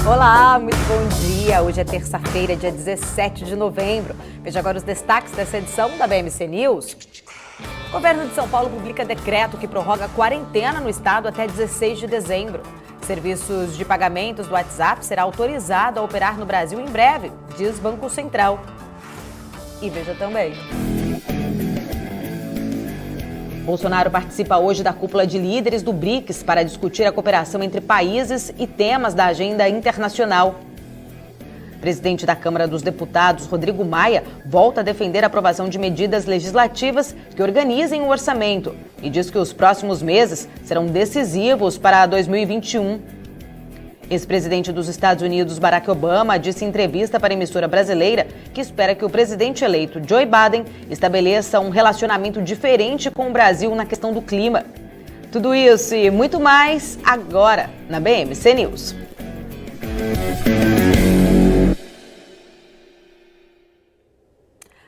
Olá, muito bom dia. Hoje é terça-feira, dia 17 de novembro. Veja agora os destaques dessa edição da BMC News. O governo de São Paulo publica decreto que prorroga a quarentena no estado até 16 de dezembro. Serviços de pagamentos do WhatsApp será autorizado a operar no Brasil em breve, diz Banco Central. E veja também. Bolsonaro participa hoje da cúpula de líderes do BRICS para discutir a cooperação entre países e temas da agenda internacional. O presidente da Câmara dos Deputados, Rodrigo Maia, volta a defender a aprovação de medidas legislativas que organizem o orçamento e diz que os próximos meses serão decisivos para 2021. Ex-presidente dos Estados Unidos, Barack Obama, disse em entrevista para a emissora brasileira que espera que o presidente eleito Joe Biden estabeleça um relacionamento diferente com o Brasil na questão do clima. Tudo isso e muito mais agora na BMC News.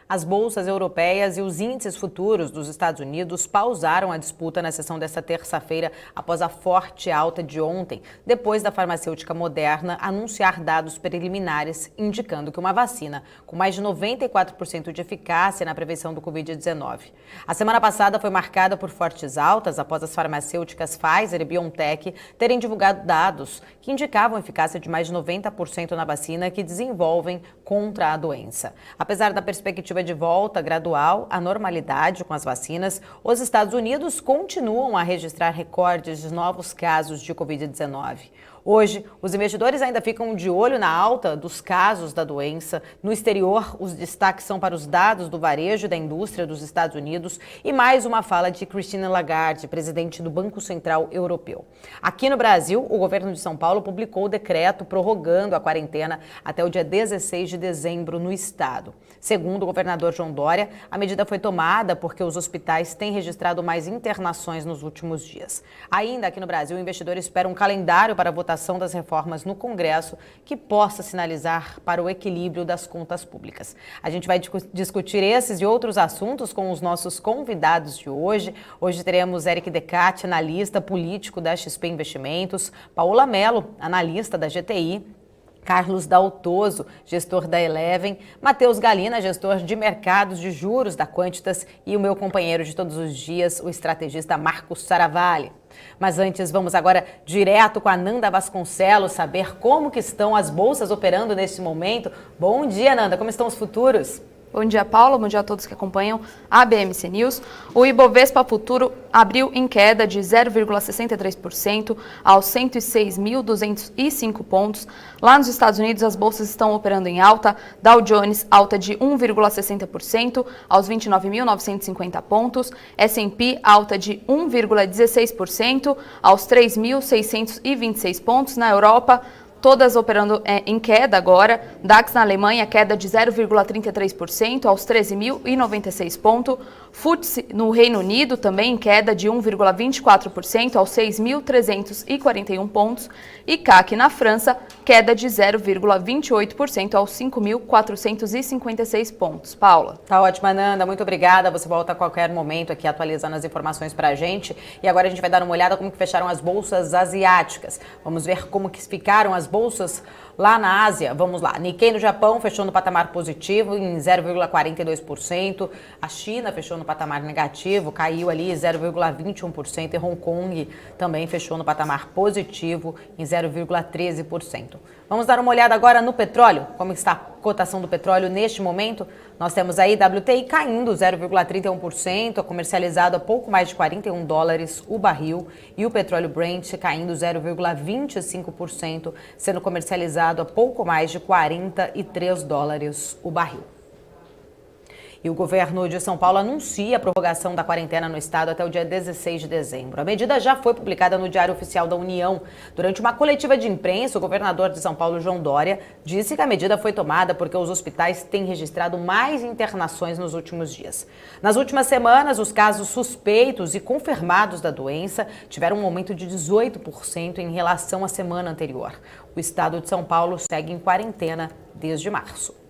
As bolsas europeias e os índices futuros dos Estados Unidos pausaram a disputa na sessão desta terça-feira após a forte alta de ontem, depois da farmacêutica Moderna anunciar dados preliminares indicando que uma vacina com mais de 94% de eficácia na prevenção do Covid-19. A semana passada foi marcada por fortes altas após as farmacêuticas Pfizer e BioNTech terem divulgado dados que indicavam eficácia de mais de 90% na vacina que desenvolvem contra a doença. Apesar da perspectiva de volta gradual à normalidade com as vacinas, os Estados Unidos continuam a registrar recordes de novos casos de Covid-19. Hoje, os investidores ainda ficam de olho na alta dos casos da doença. No exterior, os destaques são para os dados do varejo e da indústria dos Estados Unidos e mais uma fala de Christine Lagarde, presidente do Banco Central Europeu. Aqui no Brasil, o governo de São Paulo publicou o decreto prorrogando a quarentena até o dia 16 de dezembro no estado. Segundo o governador João Dória, a medida foi tomada porque os hospitais têm registrado mais internações nos últimos dias. Ainda aqui no Brasil, o investidor espera um calendário para a votação das reformas no Congresso que possa sinalizar para o equilíbrio das contas públicas. A gente vai discutir esses e outros assuntos com os nossos convidados de hoje. Hoje teremos Eric Decatti, analista político da XP Investimentos, Paola Mello, analista da GTI, Carlos Daltoso, gestor da Eleven, Matheus Galina, gestor de mercados de juros da Quantitas e o meu companheiro de todos os dias, o estrategista Marcos Saravalli. Mas antes, vamos agora direto com a Nanda Vasconcelos, saber como que estão as bolsas operando neste momento. Bom dia, Nanda, como estão os futuros? Bom dia, Paula. Bom dia a todos que acompanham a BMC News. O Ibovespa Futuro abriu em queda de 0,63% aos 106.205 pontos. Lá nos Estados Unidos, as bolsas estão operando em alta. Dow Jones, alta de 1,60% aos 29.950 pontos. S&P, alta de 1,16% aos 3.626 pontos. Na Europa, todas operando em queda agora. DAX na Alemanha, queda de 0,33% aos 13.096 pontos. FTSE no Reino Unido também em queda de 1,24% aos 6.341 pontos. E CAC na França, queda de 0,28% aos 5.456 pontos. Paula. Tá ótima, Nanda. Muito obrigada. Você volta a qualquer momento aqui atualizando as informações para a gente. E agora a gente vai dar uma olhada como que fecharam as bolsas asiáticas. Vamos ver como que ficaram as bolsas lá na Ásia. Vamos lá. Nikkei no Japão fechou no patamar positivo em 0,42%. A China fechou no patamar negativo, caiu ali 0,21%. E Hong Kong também fechou no patamar positivo em 0,13%. Vamos dar uma olhada agora no petróleo. Como está a cotação do petróleo neste momento? Nós temos aí WTI caindo 0,31%, comercializado a pouco mais de $41 o barril, e o petróleo Brent caindo 0,25%, sendo comercializado a pouco mais de $43 o barril. E o governo de São Paulo anuncia a prorrogação da quarentena no estado até o dia 16 de dezembro. A medida já foi publicada no Diário Oficial da União. Durante uma coletiva de imprensa, o governador de São Paulo, João Dória, disse que a medida foi tomada porque os hospitais têm registrado mais internações nos últimos dias. Nas últimas semanas, os casos suspeitos e confirmados da doença tiveram um aumento de 18% em relação à semana anterior. O estado de São Paulo segue em quarentena desde março.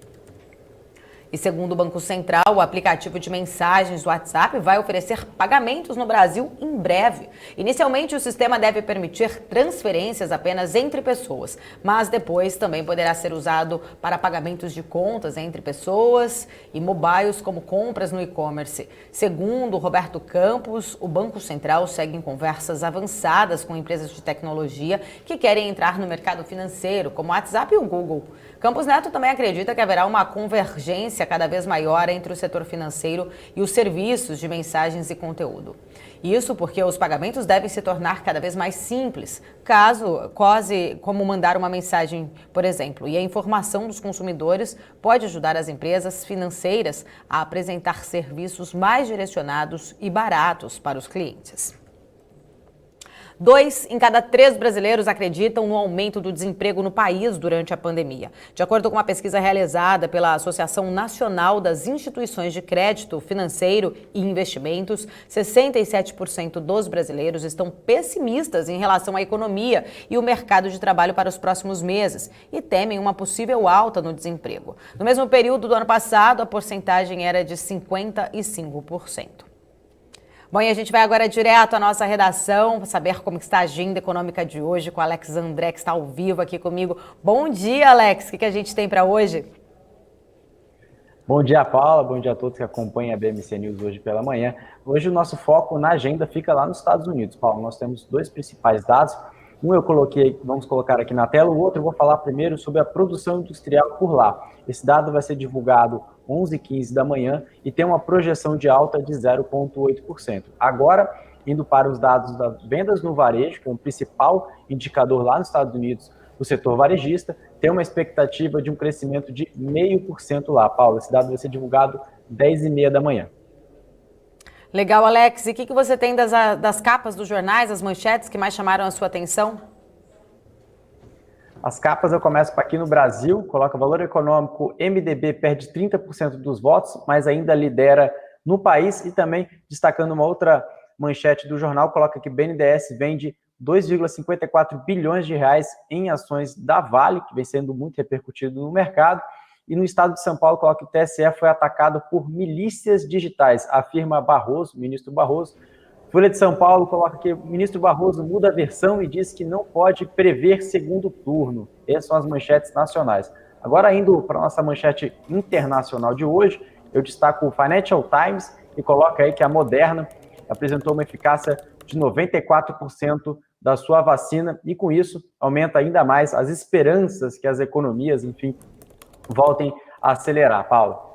E segundo o Banco Central, o aplicativo de mensagens do WhatsApp vai oferecer pagamentos no Brasil em breve. Inicialmente, o sistema deve permitir transferências apenas entre pessoas, mas depois também poderá ser usado para pagamentos de contas entre pessoas e mobiles, como compras no e-commerce. Segundo Roberto Campos, o Banco Central segue em conversas avançadas com empresas de tecnologia que querem entrar no mercado financeiro, como o WhatsApp e o Google. Campos Neto também acredita que haverá uma convergência cada vez maior entre o setor financeiro e os serviços de mensagens e conteúdo. Isso porque os pagamentos devem se tornar cada vez mais simples, quase como mandar uma mensagem, por exemplo. E a informação dos consumidores pode ajudar as empresas financeiras a apresentar serviços mais direcionados e baratos para os clientes. 2 em cada 3 brasileiros acreditam no aumento do desemprego no país durante a pandemia. De acordo com uma pesquisa realizada pela Associação Nacional das Instituições de Crédito Financeiro e Investimentos, 67% dos brasileiros estão pessimistas em relação à economia e o mercado de trabalho para os próximos meses e temem uma possível alta no desemprego. No mesmo período do ano passado, a porcentagem era de 55%. Bom, e a gente vai agora direto à nossa redação para saber como está a agenda econômica de hoje com o Alex André, que está ao vivo aqui comigo. Bom dia, Alex. O que a gente tem para hoje? Bom dia, Paula. Bom dia a todos que acompanham a BMC News hoje pela manhã. Hoje o nosso foco na agenda fica lá nos Estados Unidos, Paula. Nós temos 2 principais dados. Um eu coloquei, vamos colocar aqui na tela, o outro eu vou falar primeiro sobre a produção industrial por lá. Esse dado vai ser divulgado 11h15 da manhã e tem uma projeção de alta de 0,8%. Agora, indo para os dados das vendas no varejo, que é o principal indicador lá nos Estados Unidos, o setor varejista, tem uma expectativa de um crescimento de 0,5% lá, Paulo. Esse dado vai ser divulgado 10h30 da manhã. Legal, Alex. E o que você tem das capas dos jornais, as manchetes que mais chamaram a sua atenção? As capas eu começo aqui no Brasil, coloca valor econômico, MDB perde 30% dos votos, mas ainda lidera no país, e também destacando uma outra manchete do jornal, coloca que BNDES vende 2,54 bilhões de reais em ações da Vale, que vem sendo muito repercutido no mercado. E no estado de São Paulo, coloca que o TSE foi atacado por milícias digitais, afirma Barroso, ministro Barroso. Folha de São Paulo coloca que o ministro Barroso muda a versão e diz que não pode prever segundo turno. Essas são as manchetes nacionais. Agora, indo para a nossa manchete internacional de hoje, eu destaco o Financial Times e coloca aí que a Moderna apresentou uma eficácia de 94% da sua vacina e, com isso, aumenta ainda mais as esperanças que as economias, enfim, voltem a acelerar. Paulo.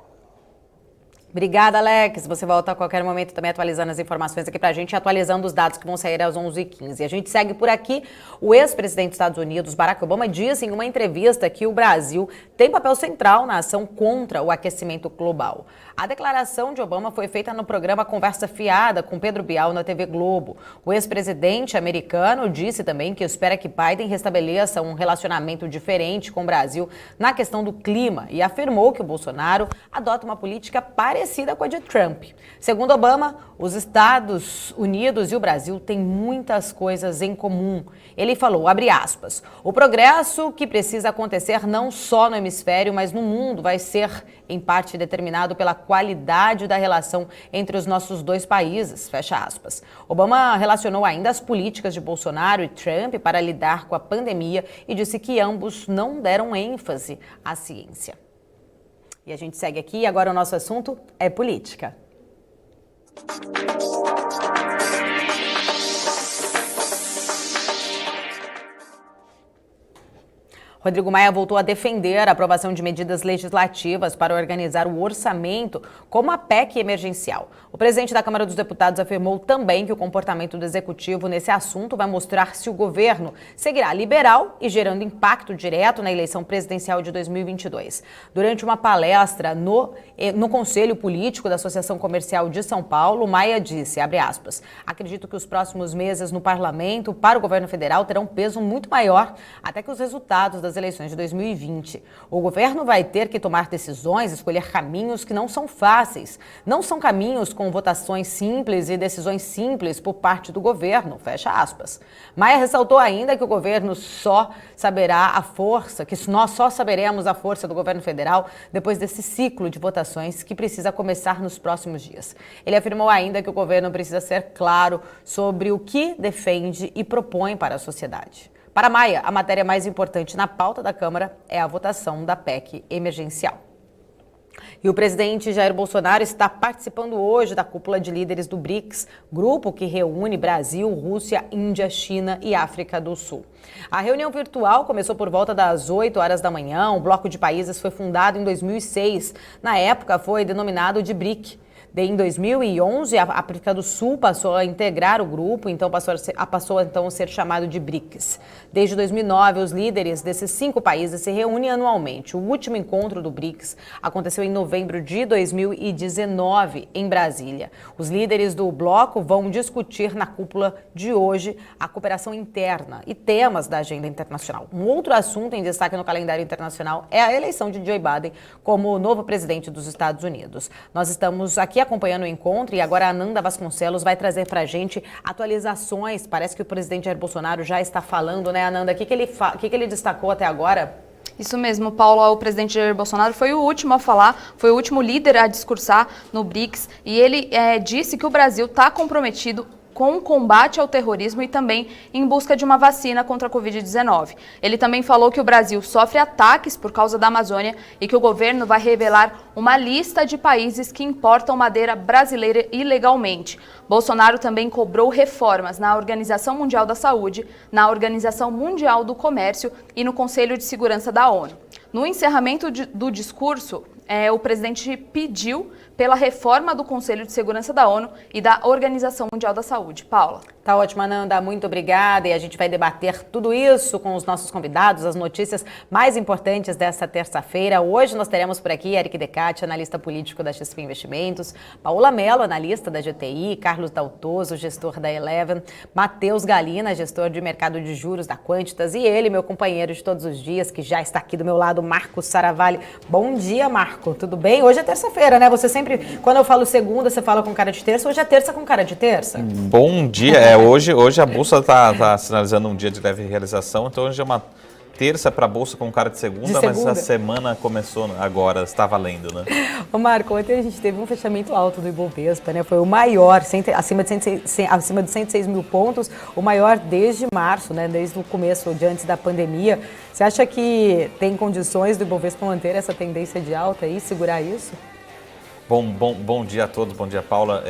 Obrigada, Alex. Você volta a qualquer momento também atualizando as informações aqui pra gente, atualizando os dados que vão sair às 11h15. E a gente segue por aqui. O ex-presidente dos Estados Unidos, Barack Obama, disse em uma entrevista que o Brasil tem papel central na ação contra o aquecimento global. A declaração de Obama foi feita no programa Conversa Fiada com Pedro Bial na TV Globo. O ex-presidente americano disse também que espera que Biden restabeleça um relacionamento diferente com o Brasil na questão do clima e afirmou que o Bolsonaro adota uma política parecida com a de Trump. Segundo Obama, os Estados Unidos e o Brasil têm muitas coisas em comum. Ele falou, abre aspas, o progresso que precisa acontecer não só no hemisfério, mas no mundo vai ser, em parte, determinado pela qualidade da relação entre os nossos dois países, fecha aspas. Obama relacionou ainda as políticas de Bolsonaro e Trump para lidar com a pandemia e disse que ambos não deram ênfase à ciência. E a gente segue aqui, agora o nosso assunto é política. Rodrigo Maia voltou a defender a aprovação de medidas legislativas para organizar o orçamento como a PEC emergencial. O presidente da Câmara dos Deputados afirmou também que o comportamento do executivo nesse assunto vai mostrar se o governo seguirá liberal e gerando impacto direto na eleição presidencial de 2022. Durante uma palestra no Conselho Político da Associação Comercial de São Paulo, Maia disse, abre aspas, acredito que os próximos meses no parlamento para o governo federal terão peso muito maior até que os resultados das das eleições de 2020. O governo vai ter que tomar decisões, escolher caminhos que não são fáceis. Não são caminhos com votações simples e decisões simples por parte do governo, fecha aspas. Maia ressaltou ainda que o governo só saberá a força, que nós só saberemos a força do governo federal depois desse ciclo de votações que precisa começar nos próximos dias. Ele afirmou ainda que o governo precisa ser claro sobre o que defende e propõe para a sociedade. Para Maia, a matéria mais importante na pauta da Câmara é a votação da PEC emergencial. E o presidente Jair Bolsonaro está participando hoje da cúpula de líderes do BRICS, grupo que reúne Brasil, Rússia, Índia, China e África do Sul. A reunião virtual começou por volta das 8 horas da manhã. O bloco de países foi fundado em 2006. Na época, foi denominado de BRIC. Em 2011, a África do Sul passou a integrar o grupo, então passou a ser chamado de BRICS. Desde 2009, os líderes desses 5 países se reúnem anualmente. O último encontro do BRICS aconteceu em novembro de 2019, em Brasília. Os líderes do bloco vão discutir na cúpula de hoje a cooperação interna e temas da agenda internacional. Um outro assunto em destaque no calendário internacional é a eleição de Joe Biden como novo presidente dos Estados Unidos. Nós estamos aqui acompanhando o encontro e agora a Ananda Vasconcelos vai trazer para a gente atualizações. Parece que o presidente Jair Bolsonaro já está falando, né, Ananda? O que ele destacou até agora? Isso mesmo, Paulo, o presidente Jair Bolsonaro foi o último a falar, foi o último líder a discursar no BRICS e ele disse que o Brasil está comprometido com o combate ao terrorismo e também em busca de uma vacina contra a Covid-19. Ele também falou que o Brasil sofre ataques por causa da Amazônia e que o governo vai revelar uma lista de países que importam madeira brasileira ilegalmente. Bolsonaro também cobrou reformas na Organização Mundial da Saúde, na Organização Mundial do Comércio e no Conselho de Segurança da ONU. No encerramento do discurso, o presidente pediu pela reforma do Conselho de Segurança da ONU e da Organização Mundial da Saúde. Paula. Tá ótimo, Ananda. Muito obrigada. E a gente vai debater tudo isso com os nossos convidados, as notícias mais importantes desta terça-feira. Hoje nós teremos por aqui Eric Decatti, analista político da XP Investimentos, Paola Mello, analista da GTI, Carlos Daltoso, gestor da Eleven, Matheus Galina, gestor de mercado de juros da Quantitas, e ele, meu companheiro de todos os dias, que já está aqui do meu lado, Marco Saravalli. Bom dia, Marco. Tudo bem? Hoje é terça-feira, né? Você sempre, quando eu falo segunda, você fala com cara de terça. Hoje é terça com cara de terça. Bom dia. Hoje a Bolsa está sinalizando um dia de leve realização, então hoje é uma terça para a Bolsa com cara de segunda, mas a semana começou agora, está valendo, né? Ô Marco, ontem a gente teve um fechamento alto do Ibovespa, né? Foi o maior, acima de 106 mil pontos, o maior desde março, né? Desde o começo, antes da pandemia. Você acha que tem condições do Ibovespa manter essa tendência de alta e segurar isso? Bom dia a todos, bom dia, Paula.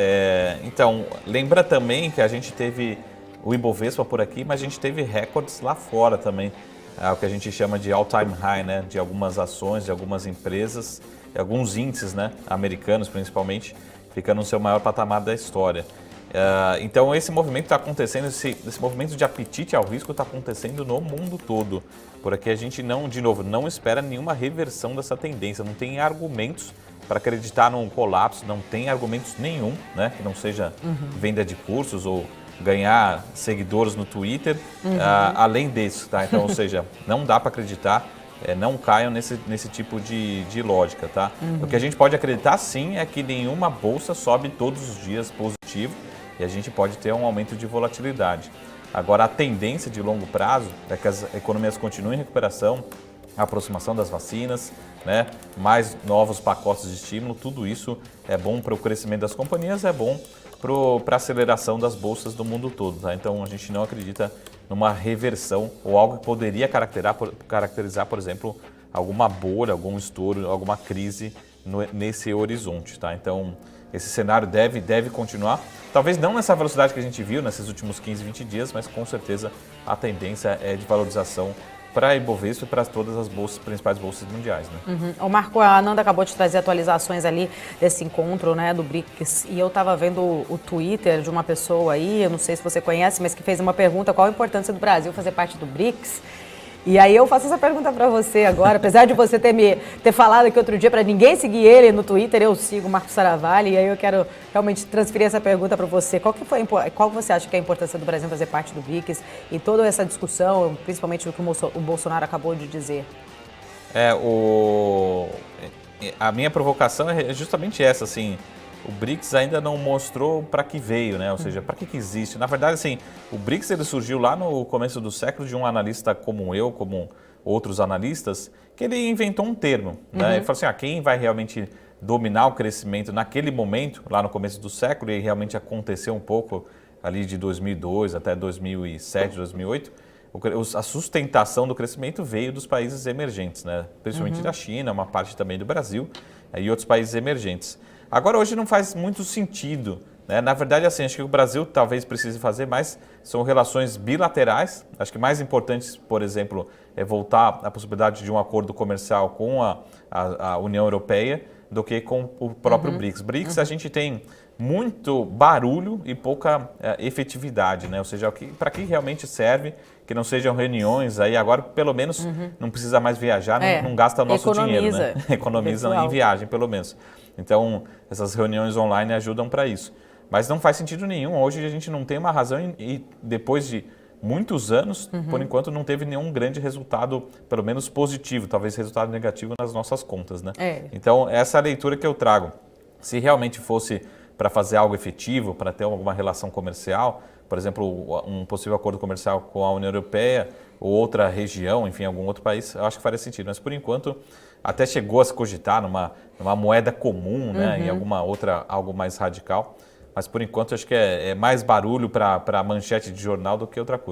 Então, lembra também que a gente teve o Ibovespa por aqui, mas a gente teve recordes lá fora também, o que a gente chama de all-time high, né? De algumas ações, de algumas empresas, alguns índices, né? Americanos principalmente, ficando no seu maior patamar da história. Então, esse movimento está acontecendo, esse movimento de apetite ao risco está acontecendo no mundo todo. Por aqui a gente não espera nenhuma reversão dessa tendência, não tem argumentos para acreditar num colapso, não tem argumentos nenhum, né? Que não seja venda de cursos ou ganhar seguidores no Twitter, além disso, tá? Então, ou seja, não dá para acreditar, não caiam nesse tipo de lógica, tá? O que a gente pode acreditar, sim, é que nenhuma bolsa sobe todos os dias positivo e a gente pode ter um aumento de volatilidade. Agora, a tendência de longo prazo é que as economias continuem em recuperação, a aproximação das vacinas, né? Mais novos pacotes de estímulo, tudo isso é bom para o crescimento das companhias, é bom para a aceleração das bolsas do mundo todo. Tá? Então, a gente não acredita numa reversão ou algo que poderia caracterizar, por exemplo, alguma bolha, algum estouro, alguma crise nesse horizonte. Tá? Então, esse cenário deve continuar, talvez não nessa velocidade que a gente viu nesses últimos 15, 20 dias, mas com certeza a tendência é de valorização para a Ibovespa e para todas as principais bolsas mundiais. Né? O Marco, a Ananda acabou de trazer atualizações ali desse encontro, né, do BRICS, e eu estava vendo o Twitter de uma pessoa aí, eu não sei se você conhece, mas que fez uma pergunta: qual a importância do Brasil fazer parte do BRICS? E aí eu faço essa pergunta para você agora, apesar de você ter falado aqui outro dia para ninguém seguir ele no Twitter, eu sigo o Marco Saravalli, e aí eu quero realmente transferir essa pergunta para você. Qual você acha que é a importância do Brasil fazer parte do BRICS e toda essa discussão, principalmente do que o Bolsonaro acabou de dizer? A minha provocação é justamente essa, assim, o BRICS ainda não mostrou para que veio, né? Ou seja, para que existe. Na verdade, assim, o BRICS ele surgiu lá no começo do século de um analista como eu, como outros analistas, que ele inventou um termo, né? Ele falou assim, quem vai realmente dominar o crescimento naquele momento, lá no começo do século, e realmente aconteceu um pouco ali de 2002 até 2007, 2008, a sustentação do crescimento veio dos países emergentes, né? Principalmente da China, uma parte também do Brasil e outros países emergentes. Agora, hoje não faz muito sentido, né? Na verdade, assim, acho que o Brasil talvez precise fazer mais, são relações bilaterais. Acho que mais importantes, por exemplo, é voltar à possibilidade de um acordo comercial com a União Europeia do que com o próprio BRICS. BRICS, a gente tem muito barulho e pouca efetividade, né? Ou seja, para que realmente serve, que não sejam reuniões aí, agora pelo menos não precisa mais viajar, não gasta o nosso dinheiro, né? Economiza em viagem, pelo menos. Então, essas reuniões online ajudam para isso. Mas não faz sentido nenhum, hoje a gente não tem uma razão e depois de muitos anos, por enquanto não teve nenhum grande resultado, pelo menos positivo, talvez resultado negativo nas nossas contas, né? Então, essa é a leitura que eu trago. Se realmente fosse para fazer algo efetivo, para ter alguma relação comercial, por exemplo, um possível acordo comercial com a União Europeia ou outra região, enfim, algum outro país, eu acho que faria sentido. Mas, por enquanto, até chegou a se cogitar numa moeda comum, né, em alguma outra, algo mais radical. Mas, por enquanto, acho que é mais barulho para manchete de jornal do que outra coisa.